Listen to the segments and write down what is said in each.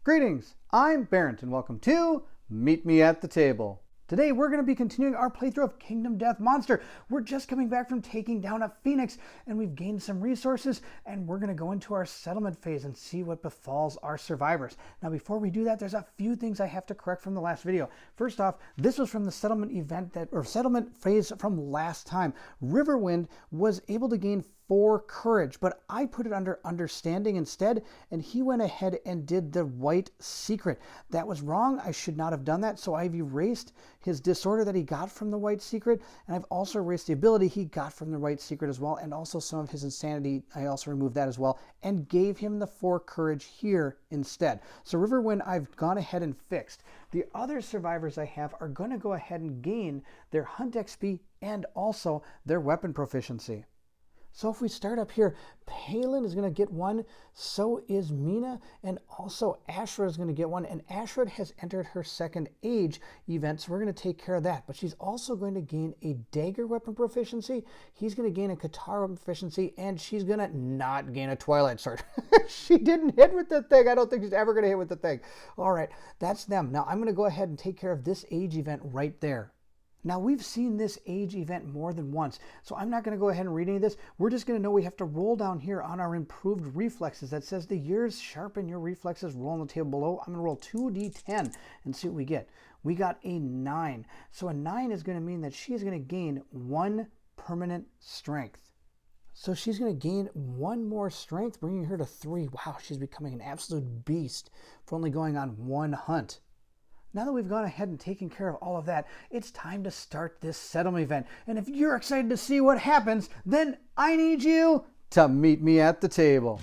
Greetings, I'm Barrett and welcome to Meet Me at the Table. Today we're going to be continuing our playthrough of Kingdom Death Monster. We're just coming back from taking down a phoenix and we've gained some resources and we're going to go into our settlement phase and see what befalls our survivors. Now before we do that, there's a few things I have to correct from the last video. First off, this was from the settlement settlement phase from last time. Riverwind was able to gain 4 courage, but I put it under understanding instead, and he went ahead and did the white secret. That was wrong. I should not have done that, so I've erased his disorder that he got from the white secret, and I've also erased the ability he got from the white secret as well, and also some of his insanity. I also removed that as well, and gave him the 4 courage here instead. So Riverwind I've gone ahead and fixed. The other survivors I have are going to go ahead and gain their hunt XP and also their weapon proficiency. So if we start up here, Palin is going to get 1, so is Mina, and also Ashra is going to get 1, and Ashra has entered her second age event, so we're going to take care of that. But she's also going to gain a dagger weapon proficiency, he's going to gain a katana weapon proficiency, and she's going to not gain a twilight sword. She didn't hit with the thing. I don't think she's ever going to hit with the thing. All right, that's them. Now I'm going to go ahead and take care of this age event right there. Now, we've seen this age event more than once, so I'm not going to go ahead and read any of this. We're just going to know we have to roll down here on our improved reflexes. That says the years sharpen your reflexes. Roll on the table below. I'm going to roll 2d10 and see what we get. We got a 9. So a 9 is going to mean that she's going to gain 1 permanent strength. So she's going to gain 1 more strength, bringing her to 3. Wow, she's becoming an absolute beast for only going on 1 hunt. Now that we've gone ahead and taken care of all of that, it's time to start this settlement event. And if you're excited to see what happens, then I need you to meet me at the table.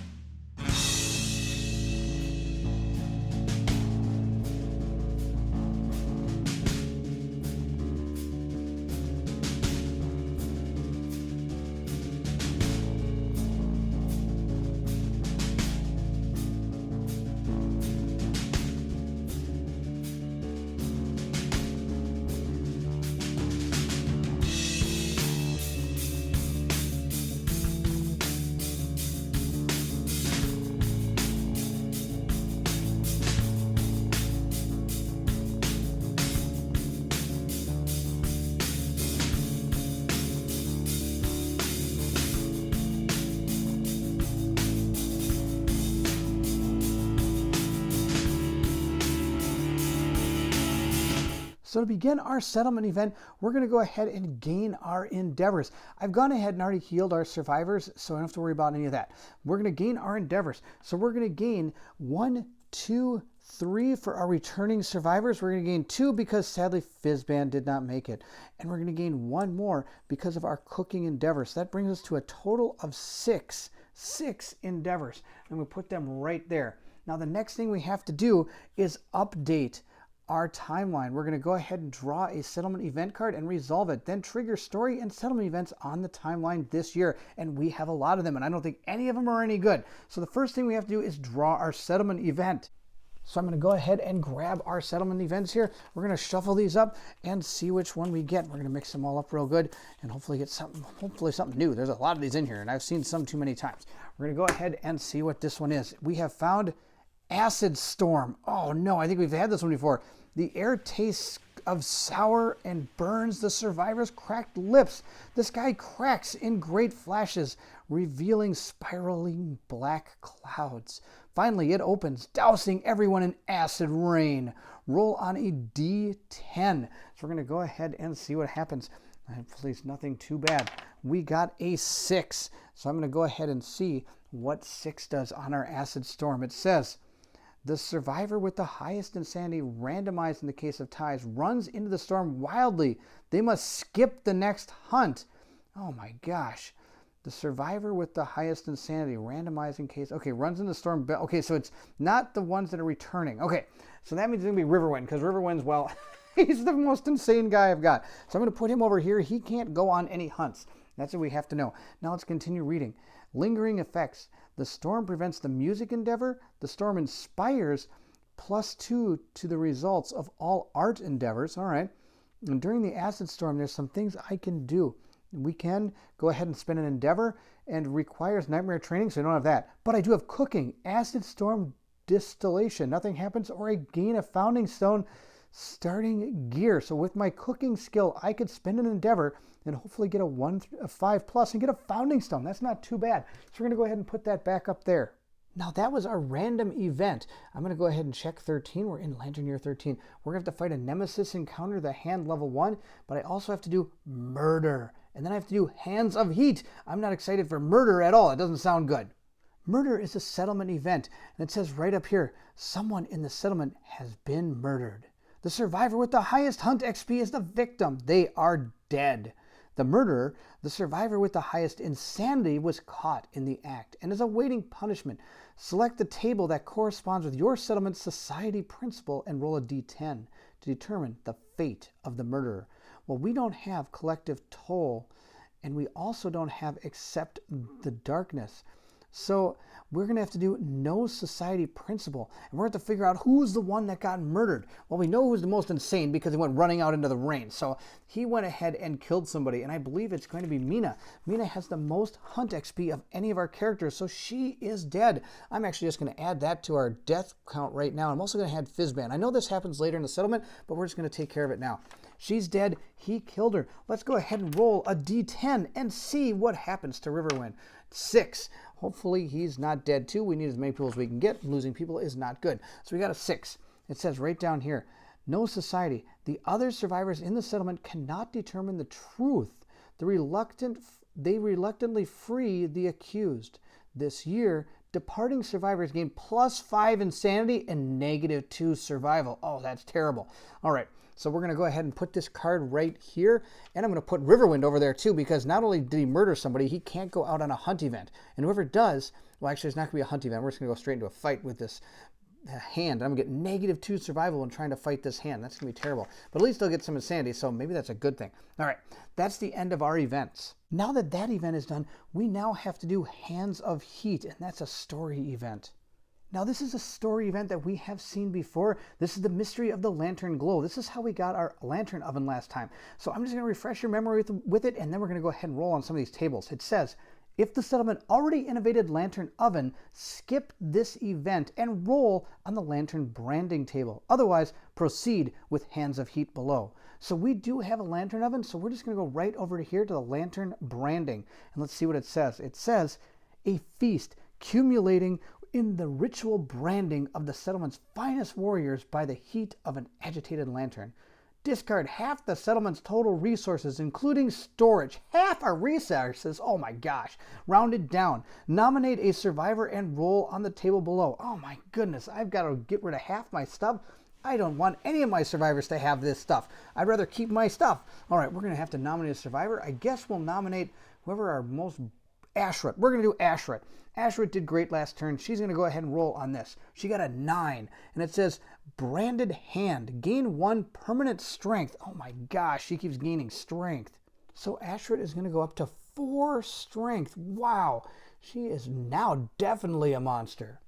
So to begin our settlement event, we're going to go ahead and gain our endeavors. I've gone ahead and already healed our survivors, so I don't have to worry about any of that. We're going to gain our endeavors. So we're going to gain 1, 2, 3 for our returning survivors. We're going to gain 2 because sadly Fizzban did not make it. And we're going to gain 1 more because of our cooking endeavors. That brings us to a total of 6 endeavors. And we put them right there. Now the next thing we have to do is update our timeline. We're going to go ahead and draw a settlement event card and resolve it, then trigger story and settlement events on the timeline this year, and we have a lot of them, and I don't think any of them are any good. So the first thing we have to do is draw our settlement event. So I'm going to go ahead and grab our settlement events here. We're going to shuffle these up and see which one we get. We're going to mix them all up real good and hopefully get something new. There's a lot of these in here and I've seen some too many times. We're going to go ahead and see what this one is. We have found Acid Storm. Oh no, I think we've had this one before. The air tastes of sour and burns the survivor's cracked lips. The sky cracks in great flashes, revealing spiraling black clouds. Finally, it opens, dousing everyone in acid rain. Roll on a D10. So we're going to go ahead and see what happens. Hopefully it's nothing too bad. We got a 6. So I'm going to go ahead and see what 6 does on our Acid Storm. It says, the survivor with the highest insanity, randomized in the case of ties, runs into the storm wildly. They must skip the next hunt. Oh my gosh. The survivor with the highest insanity, randomized in case... Okay, runs in the storm... Okay, so it's not the ones that are returning. Okay, so that means it's going to be Riverwind, because Riverwind's, well, he's the most insane guy I've got. So I'm going to put him over here. He can't go on any hunts. That's what we have to know. Now let's continue reading. Lingering effects. The storm prevents the music endeavor. The storm inspires +2 to the results of all art endeavors. All right. And during the acid storm, there's some things I can do. We can go ahead and spend an endeavor and requires nightmare training, so I don't have that. But I do have cooking. Acid storm distillation. Nothing happens, or I gain a founding stone starting gear. So with my cooking skill, I could spend an endeavor and hopefully get a 5 plus and get a founding stone. That's not too bad. So we're going to go ahead and put that back up there. Now that was our random event. I'm going to go ahead and check 13. We're in Lantern Year 13. We're going to have to fight a Nemesis encounter, the hand level 1, but I also have to do murder. And then I have to do Hands of Heat. I'm not excited for murder at all. It doesn't sound good. Murder is a settlement event, and it says right up here, someone in the settlement has been murdered. The survivor with the highest hunt XP is the victim. They are dead. The murderer, the survivor with the highest insanity, was caught in the act and is awaiting punishment. Select the table that corresponds with your settlement's society principle and roll a d10 to determine the fate of the murderer. Well, we don't have collective toll, and we also don't have accept the darkness. So we're going to have to do no society principle, and we're going to have to figure out who's the one that got murdered. Well, we know who's the most insane because he went running out into the rain. So he went ahead and killed somebody, and I believe it's going to be Mina. Mina has the most hunt XP of any of our characters, so she is dead. I'm actually just going to add that to our death count right now. I'm also going to add Fizzban. I know this happens later in the settlement, but we're just going to take care of it now. She's dead. He killed her. Let's go ahead and roll a d10 and see what happens to Riverwind. 6. Hopefully he's not dead too. We need as many people as we can get. Losing people is not good. So we got a 6. It says right down here, no society. The other survivors in the settlement cannot determine the truth. They reluctantly free the accused. This year, departing survivors gain +5 insanity and -2 survival. Oh, that's terrible. All right. So we're going to go ahead and put this card right here, and I'm going to put Riverwind over there too, because not only did he murder somebody, he can't go out on a hunt event. And whoever does, well, actually, it's not going to be a hunt event. We're just going to go straight into a fight with this hand. I'm going to get -2 survival when trying to fight this hand. That's going to be terrible. But at least they'll get some insanity, so maybe that's a good thing. All right, that's the end of our events. Now that that event is done, we now have to do Hands of Heat, and that's a story event. Now, this is a story event that we have seen before. This is the mystery of the lantern glow. This is how we got our lantern oven last time. So I'm just going to refresh your memory with it, and then we're going to go ahead and roll on some of these tables. It says, if the settlement already innovated lantern oven, skip this event and roll on the lantern branding table. Otherwise, proceed with Hands of Heat below. So we do have a lantern oven, so we're just going to go right over to here to the lantern branding. And let's see what it says. It says, a feast accumulating in the ritual branding of the settlement's finest warriors by the heat of an agitated lantern. Discard half the settlement's total resources, including storage. Half our resources? Oh my gosh. Rounded down. Nominate a survivor and roll on the table below. Oh my goodness, I've got to get rid of half my stuff. I don't want any of my survivors to have this stuff. I'd rather keep my stuff. All right, we're going to have to nominate a survivor. I guess we'll nominate whoever our most... Ashrit. We're going to do Ashrit. Ashrit did great last turn. She's going to go ahead and roll on this. She got a 9. And it says, branded hand. Gain 1 permanent strength. Oh my gosh, she keeps gaining strength. So Ashrit is going to go up to 4 strength. Wow. She is now definitely a monster.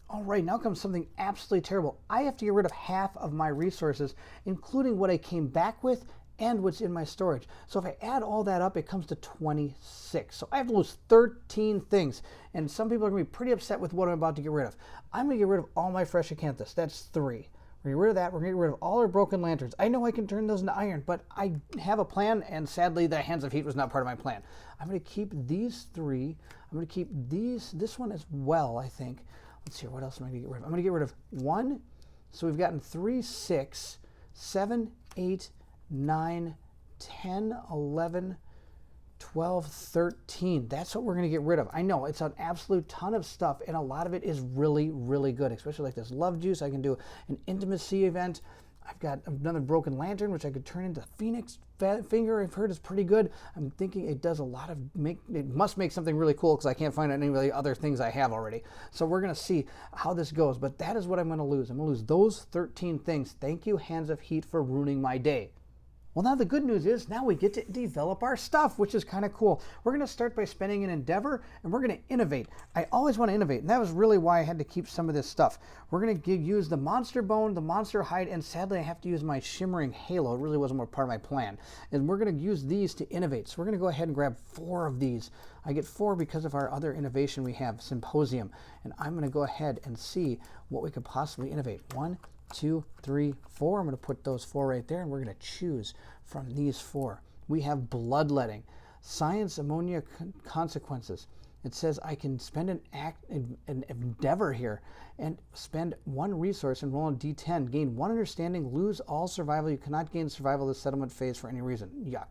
All right, now comes something absolutely terrible. I have to get rid of half of my resources, including what I came back with and what's in my storage. So if I add all that up, it comes to 26. So I have to lose 13 things. And some people are going to be pretty upset with what I'm about to get rid of. I'm going to get rid of all my fresh acanthus. That's 3. We're going to get rid of that. We're going to get rid of all our broken lanterns. I know I can turn those into iron, but I have a plan, and sadly, the Hands of Heat was not part of my plan. I'm going to keep these 3. I'm going to keep this one as well, I think. Let's see, what else am I going to get rid of? I'm going to get rid of 1. So we've gotten 3, 6, 7, 8, 9, 10, 11, 12, 13. That's what we're going to get rid of. I know it's an absolute ton of stuff, and a lot of it is really, really good, especially like this love juice. I can do an intimacy event. I've got another broken lantern, which I could turn into Phoenix Finger. I've heard is pretty good. I'm thinking it does a lot of it must make something really cool because I can't find any of the other things I have already. So we're going to see how this goes, but that is what I'm going to lose. I'm going to lose those 13 things. Thank you, Hands of Heat, for ruining my day. Well, now the good news is now we get to develop our stuff, which is kind of cool. We're going to start by spending an endeavor, and we're going to innovate. I always want to innovate, and that was really why I had to keep some of this stuff. We're going to use the monster bone, the monster hide, and sadly I have to use my shimmering halo. It really wasn't more part of my plan. And we're going to use these to innovate. So we're going to go ahead and grab 4 of these. I get 4 because of our other innovation we have, Symposium. And I'm going to go ahead and see what we could possibly innovate. 1, 2, 3, 4. I'm going to put those 4 right there, and we're going to choose from these 4. We have bloodletting, science ammonia consequences. It says I can spend an endeavor here and spend 1 resource and roll a d10, gain 1 understanding, lose all survival. You cannot gain survival this settlement phase for any reason. Yuck.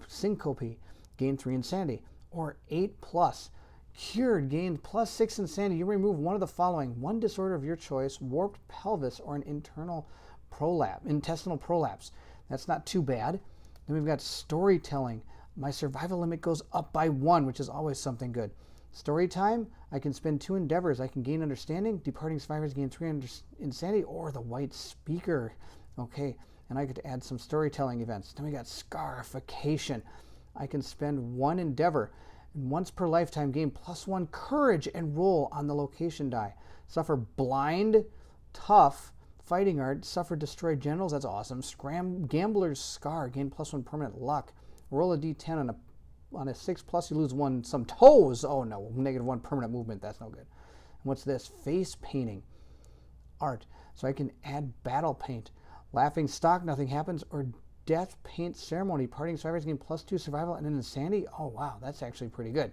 Syncope, gain 3 insanity, or 8+. Cured, gained +6 insanity. You remove 1 of the following: 1 disorder of your choice, warped pelvis, or an intestinal prolapse. That's not too bad. Then we've got storytelling. My survival limit goes up by 1, which is always something good. Story time, I can spend 2 endeavors. I can gain understanding, departing survivors gain 3 insanity, or the white speaker. Okay, and I get to add some storytelling events. Then we got scarification. I can spend 1 endeavor. And once per lifetime, gain +1 courage and roll on the location die. Suffer blind, tough, fighting art, suffer destroyed generals, that's awesome. Gambler's scar, gain +1 permanent luck. Roll a d10 on a 6+, you lose 1 some toes. Oh no, -1 permanent movement, that's no good. And what's this? Face painting art. So I can add battle paint. Laughing stock, nothing happens, or death paint ceremony. Parting survivors gain +2 survival and an insanity. Oh wow, that's actually pretty good.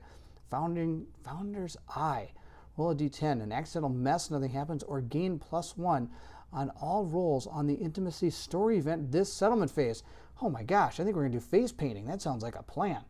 Founder's eye. Roll a d10. An accidental mess, nothing happens, or gain +1 on all rolls on the intimacy story event this settlement phase. Oh my gosh, I think we're going to do face painting. That sounds like a plan.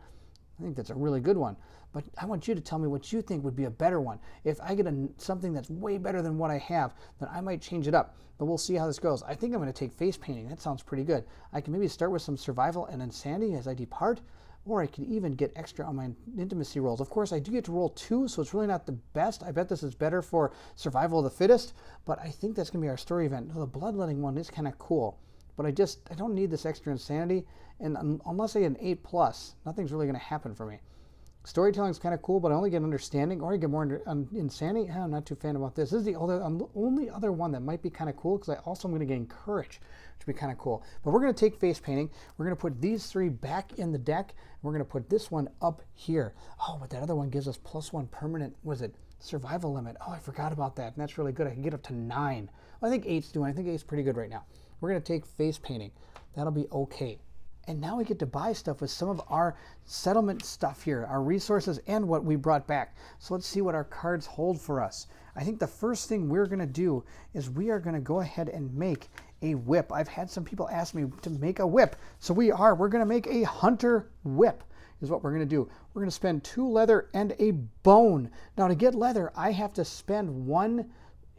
I think that's a really good one. But I want you to tell me what you think would be a better one. If I get something that's way better than what I have, then I might change it up. But we'll see how this goes. I think I'm going to take face painting. That sounds pretty good. I can maybe start with some survival and insanity as I depart, or I could even get extra on my intimacy rolls. Of course, I do get to roll 2, so it's really not the best. I bet this is better for survival of the fittest, but I think that's going to be our story event. The bloodletting one is kind of cool, but I don't need this extra insanity, and unless I get an 8+, nothing's really going to happen for me. Storytelling is kind of cool, but I only get understanding, or I get more insanity. I'm not too fan about this. This is the only other one that might be kind of cool, because I also am going to gain courage, which would be kind of cool. But we're going to take face painting. We're going to put these 3 back in the deck, and we're going to put this one up here. Oh, but that other one gives us +1 permanent, survival limit. Oh, I forgot about that, and that's really good. I can get up to 9. Well, I think 8's doing. I think 8's pretty good right now. We're going to take face painting. That'll be okay. And now we get to buy stuff with some of our settlement stuff here, our resources and what we brought back. So let's see what our cards hold for us. I think the first thing we're going to do is we are going to go ahead and make a whip. I've had some people ask me to make a whip. So we're going to make a hunter whip is what we're going to do. We're going to spend 2 leather and a bone. Now to get leather, I have to spend 1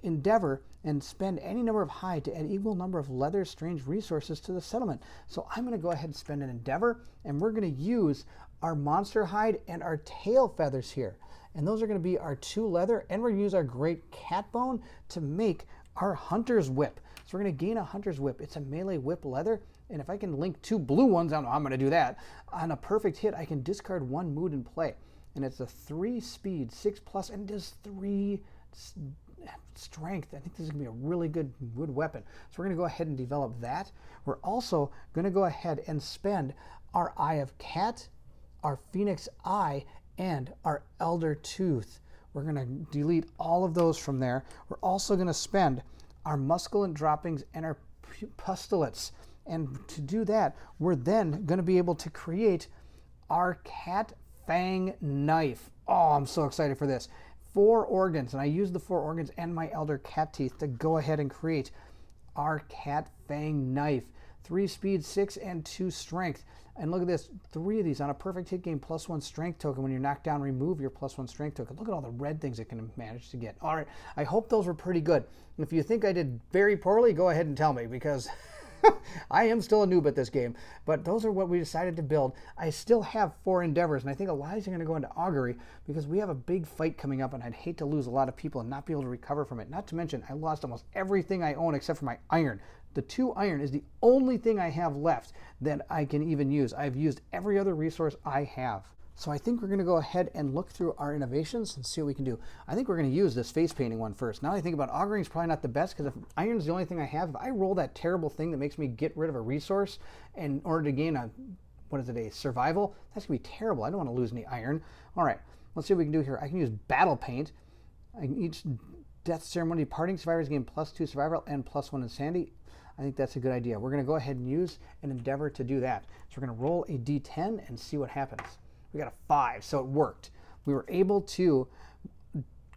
endeavor and spend any number of hide to add equal number of leather strange resources to the settlement. So I'm going to go ahead and spend an endeavor, and we're going to use our monster hide and our tail feathers here. And those are going to be our 2 leather, and we're going to use our great cat bone to make our hunter's whip. So we're going to gain a hunter's whip. It's a melee whip leather, and if I can link 2 blue ones, I don't know, I'm going to do that. On a perfect hit, I can discard 1 mood in play. And it's a 3 speed, 6+, and it does 3 strength. I think this is going to be a really good weapon. So we're going to go ahead and develop that. We're also going to go ahead and spend our Eye of Cat, our Phoenix Eye, and our Elder Tooth. We're going to delete all of those from there. We're also going to spend our Musculent Droppings and our Pustulates. And to do that, we're then going to be able to create our Cat Fang Knife. Oh, I'm so excited for this. 4 organs, and I use the 4 organs and my elder cat teeth to go ahead and create our Cat Fang Knife. 3 speed, 6, and 2 strength. And look at this, 3 of these on a perfect hit gain +1 strength token. When you're knocked down, remove your +1 strength token. Look at all the red things it can manage to get. All right, I hope those were pretty good. If you think I did very poorly, go ahead and tell me, because I am still a noob at this game, but those are what we decided to build. I still have 4 endeavors, and I think a lot of these are going to go into augury because we have a big fight coming up, and I'd hate to lose a lot of people and not be able to recover from it. Not to mention, I lost almost everything I own except for my iron. The 2 iron is the only thing I have left that I can even use. I've used every other resource I have. So I think we're going to go ahead and look through our innovations and see what we can do. I think we're going to use this face painting one first. Now that I think about auguring is probably not the best because if iron's the only thing I have, if I roll that terrible thing that makes me get rid of a resource in order to gain a, a survival, that's going to be terrible. I don't want to lose any iron. All right, let's see what we can do here. I can use battle paint. Each death ceremony departing survivors gain +2 survival and +1 insanity. I think that's a good idea. We're going to go ahead and use an endeavor to do that. So we're going to roll a d10 and see what happens. We got a 5, so it worked. We were able to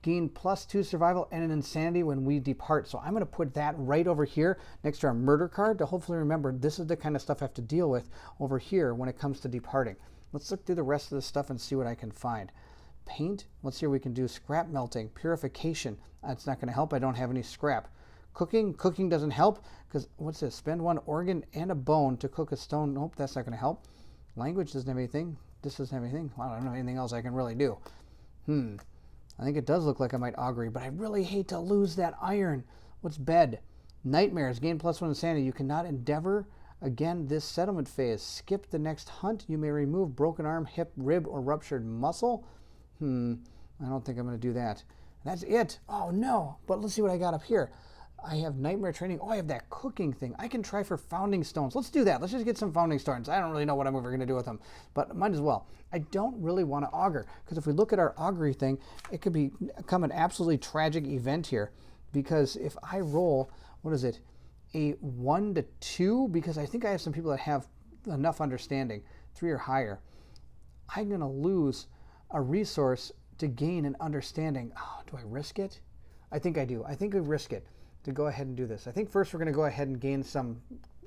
gain +2 survival and an insanity when we depart. So I'm going to put that right over here next to our murder card to hopefully remember this is the kind of stuff I have to deal with over here when it comes to departing. Let's look through the rest of the stuff and see what I can find. Paint, let's see what we can do. Scrap melting, purification. That's not going to help. I don't have any scrap. Cooking doesn't help because what's this? Spend 1 organ and a bone to cook a stone. Nope, that's not going to help. Language doesn't have anything. This doesn't have anything. Well, I don't know anything else I can really do. I think it does look like I might augury, but I really hate to lose that iron. What's bed? Nightmares. Gain +1 insanity. You cannot endeavor again this settlement phase. Skip the next hunt. You may remove broken arm, hip, rib, or ruptured muscle. I don't think I'm going to do that. That's it. Oh, no. But let's see what I got up here. I have nightmare training. Oh, I have that cooking thing. I can try for founding stones. Let's do that. Let's just get some founding stones. I don't really know what I'm ever going to do with them, but might as well. I don't really want to augur because if we look at our augury thing, it could become an absolutely tragic event here because if I roll, what is it, a 1 to 2, because I think I have some people that have enough understanding, 3 or higher, I'm going to lose a resource to gain an understanding. Oh, do I risk it? I think I do. I think I risk it to go ahead and do this. I think first we're going to go ahead and gain some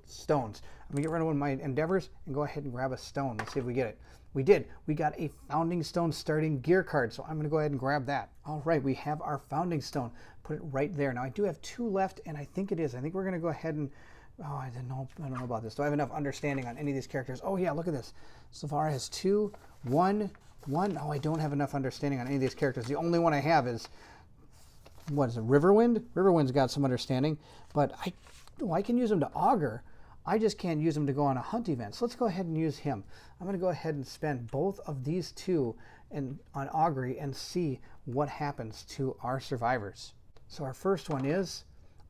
stones. I'm going to get rid of one of my endeavors and go ahead and grab a stone. Let's see if we get it. We did. We got a founding stone starting gear card, so I'm going to go ahead and grab that. All right, we have our founding stone. Put it right there. Now I do have 2 left, and I think it is. I think we're going to go ahead and, oh, I don't know about this. Do I have enough understanding on any of these characters? Oh yeah, look at this. Safari has 2, 1, 1. Oh, I don't have enough understanding on any of these characters. The only one I have is, what is it, Riverwind? Riverwind's got some understanding, but I can use him to augur. I just can't use him to go on a hunt event. So let's go ahead and use him. I'm going to go ahead and spend both of these 2 on augury and see what happens to our survivors. So our first one is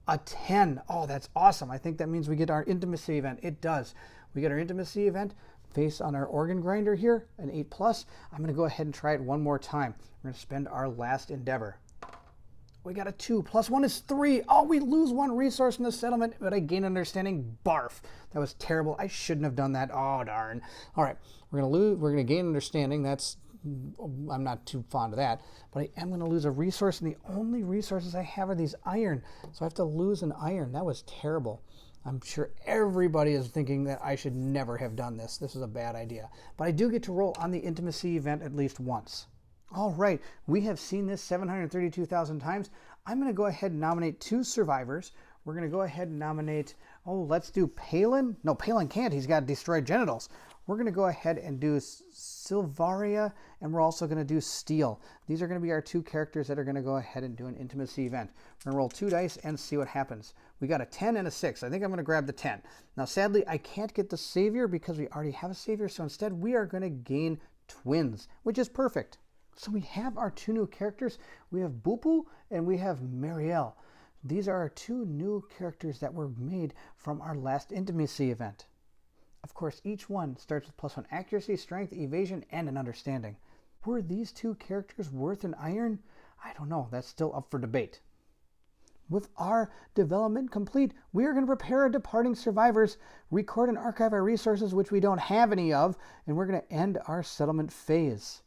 a 10. Oh, that's awesome. I think that means we get our intimacy event. It does. We get our intimacy event based on our organ grinder here, an 8+. I'm going to go ahead and try it one more time. We're going to spend our last endeavor. We got a 2. +1 is 3. Oh, we lose 1 resource in the settlement, but I gain understanding. Barf. That was terrible. I shouldn't have done that. Oh, darn. All right. We're going to gain understanding. I'm not too fond of that, but I am going to lose a resource, and the only resources I have are these iron. So I have to lose an iron. That was terrible. I'm sure everybody is thinking that I should never have done this. This is a bad idea. But I do get to roll on the intimacy event at least once. All right, we have seen this 732,000 times. I'm going to go ahead and nominate 2 survivors. We're going to go ahead and nominate, let's do Palin. No, Palin can't. He's got destroyed genitals. We're going to go ahead and do Silvaria, and we're also going to do Steel. These are going to be our 2 characters that are going to go ahead and do an intimacy event. We're going to roll 2 dice and see what happens. We got a 10 and a 6. I think I'm going to grab the 10. Now, sadly, I can't get the Savior because we already have a Savior, so instead we are going to gain twins, which is perfect. So we have our 2 new characters. We have Bupu and we have Marielle. These are our 2 new characters that were made from our last intimacy event. Of course, each one starts with +1 accuracy, strength, evasion, and an understanding. Were these 2 characters worth an iron? I don't know. That's still up for debate. With our development complete, we are going to prepare our departing survivors, record and archive our resources, which we don't have any of, and we're going to end our settlement phase.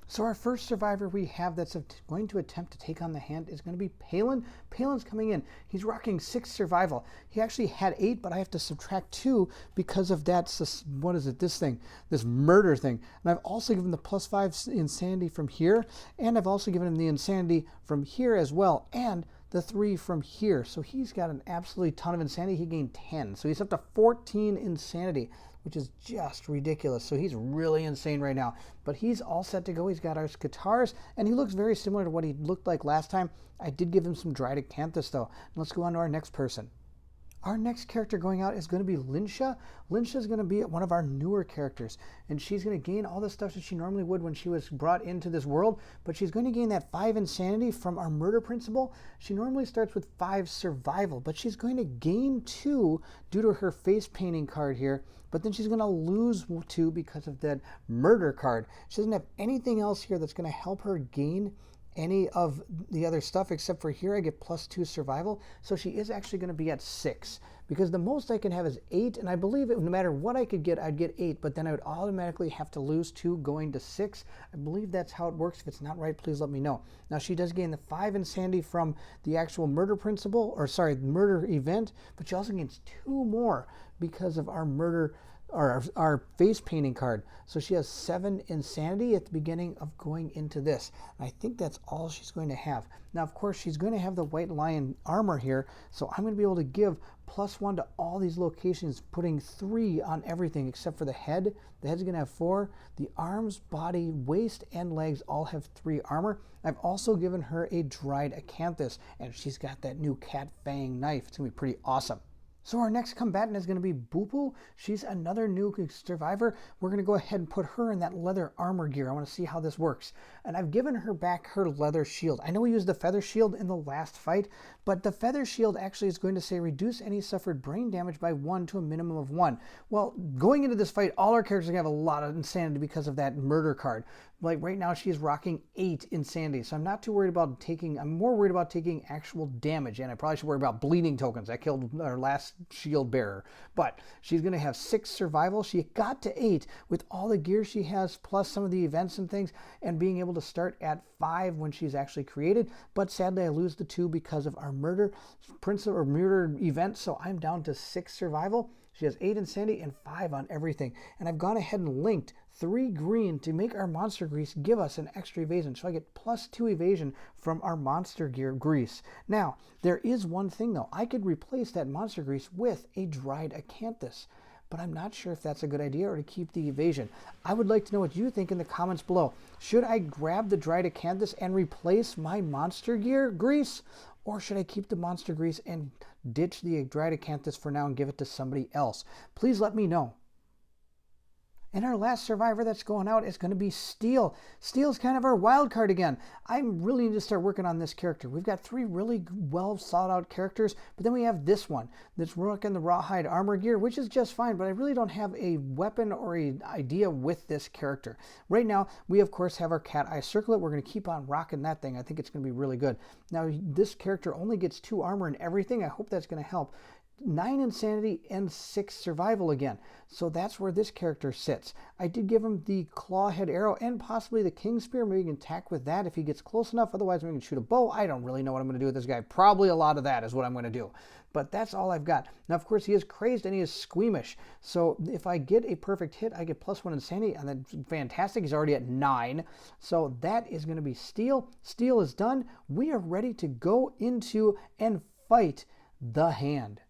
So our first survivor we have that's going to attempt to take on the hand is going to be Palin. Palin's coming in. He's rocking 6 survival. He actually had 8, but I have to subtract 2 because of that, what is it, this murder thing. And I've also given the +5 insanity from here, and I've also given him the insanity from here as well. And the 3 from here. So he's got an absolutely ton of insanity. He gained 10. So he's up to 14 insanity, which is just ridiculous. So he's really insane right now. But he's all set to go. He's got our guitars, and he looks very similar to what he looked like last time. I did give him some dried acanthus, though. Let's go on to our next person. Our next character going out is going to be Linxia. Linxia is going to be one of our newer characters, and she's going to gain all the stuff that she normally would when she was brought into this world, but she's going to gain that 5 insanity from our murder principle. She normally starts with 5 survival, but she's going to gain 2 due to her face painting card here, but then she's going to lose 2 because of that murder card. She doesn't have anything else here that's going to help her gain any of the other stuff, except for here I get +2 survival, so she is actually going to be at 6, because the most I can have is 8, and I believe no matter what I could get, I'd get 8, but then I would automatically have to lose 2 going to 6. I believe that's how it works. If it's not right, please let me know. Now, she does gain the 5 insanity from the actual murder principle, or sorry, murder event, but she also gains 2 more because of our murder, or our face painting card. So she has 7 insanity at the beginning of going into this. And I think that's all she's going to have. Now, of course, she's going to have the white lion armor here, so I'm going to be able to give +1 to all these locations, putting 3 on everything except for the head. The head's going to have 4. The arms, body, waist, and legs all have 3 armor. I've also given her a dried acanthus, and she's got that new cat fang knife. It's going to be pretty awesome. So our next combatant is going to be Bupu. She's another new survivor. We're going to go ahead and put her in that leather armor gear. I want to see how this works. And I've given her back her leather shield. I know we used the feather shield in the last fight, but the feather shield actually is going to say reduce any suffered brain damage by 1 to a minimum of 1. Well, going into this fight, all our characters are going to have a lot of insanity because of that murder card. Like right now, she is rocking 8 insanity, so I'm not too worried about taking, I'm more worried about taking actual damage, and I probably should worry about bleeding tokens. I killed our last shield bearer, but she's going to have 6 survival. She got to 8 with all the gear she has, plus some of the events and things, and being able to start at 5 when she's actually created, but sadly I lose the 2 because of our murder principle or murder event, so I'm down to 6 survival. She has 8 insanity and 5 on everything. And I've gone ahead and linked 3 green to make our monster grease give us an extra evasion. So I get +2 evasion from our monster gear grease. Now, there is one thing though. I could replace that monster grease with a dried acanthus, but I'm not sure if that's a good idea or to keep the evasion. I would like to know what you think in the comments below. Should I grab the dried acanthus and replace my monster gear grease? Or should I keep the monster grease and ditch the dried acanthus for now and give it to somebody else? Please let me know. And our last survivor that's going out is going to be Steel. Steel's kind of our wild card again. I really need to start working on this character. We've got 3 really well sought out characters, but then we have this one that's rocking the rawhide armor gear, which is just fine, but I really don't have a weapon or an idea with this character. Right now, we of course have our cat eye circlet. We're going to keep on rocking that thing. I think it's going to be really good. Now, this character only gets 2 armor and everything. I hope that's going to help. 9 insanity and 6 survival again. So that's where this character sits. I did give him the claw head arrow and possibly the king spear. Maybe he can attack with that if he gets close enough. Otherwise, we can shoot a bow. I don't really know what I'm going to do with this guy. Probably a lot of that is what I'm going to do. But that's all I've got. Now, of course, he is crazed and he is squeamish. So if I get a perfect hit, I get +1 insanity, and that's fantastic. He's already at 9. So that is going to be Steel. Steel is done. We are ready to go into and fight the Hand.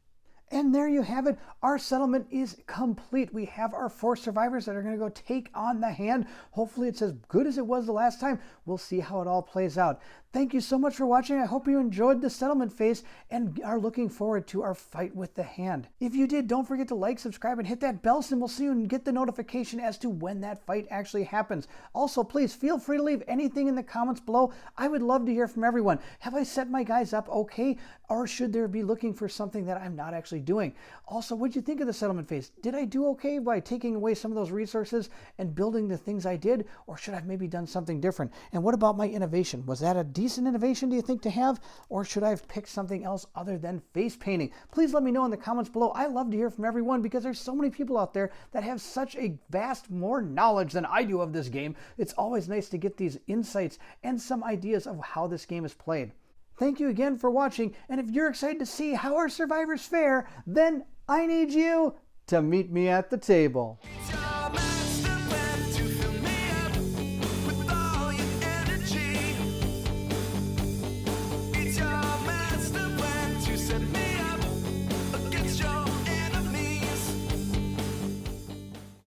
And there you have it. Our settlement is complete. We have our 4 survivors that are going to go take on the Hand. Hopefully it's as good as it was the last time. We'll see how it all plays out. Thank you so much for watching. I hope you enjoyed the settlement phase and are looking forward to our fight with the Hand. If you did, don't forget to like, subscribe, and hit that bell symbol so you can get the notification as to when that fight actually happens. Also, please feel free to leave anything in the comments below. I would love to hear from everyone. Have I set my guys up okay? Or should there be looking for something that I'm not actually doing? Also, what'd you think of the settlement phase? Did I do okay by taking away some of those resources and building the things I did? Or should I have maybe done something different? And what about my innovation? Was that a decent innovation, do you think, to have? Or should I have picked something else other than face painting? Please let me know in the comments below. I love to hear from everyone because there's so many people out there that have such a vast more knowledge than I do of this game. It's always nice to get these insights and some ideas of how this game is played. Thank you again for watching, and if you're excited to see how our survivors fare, then I need you to meet me at the table. said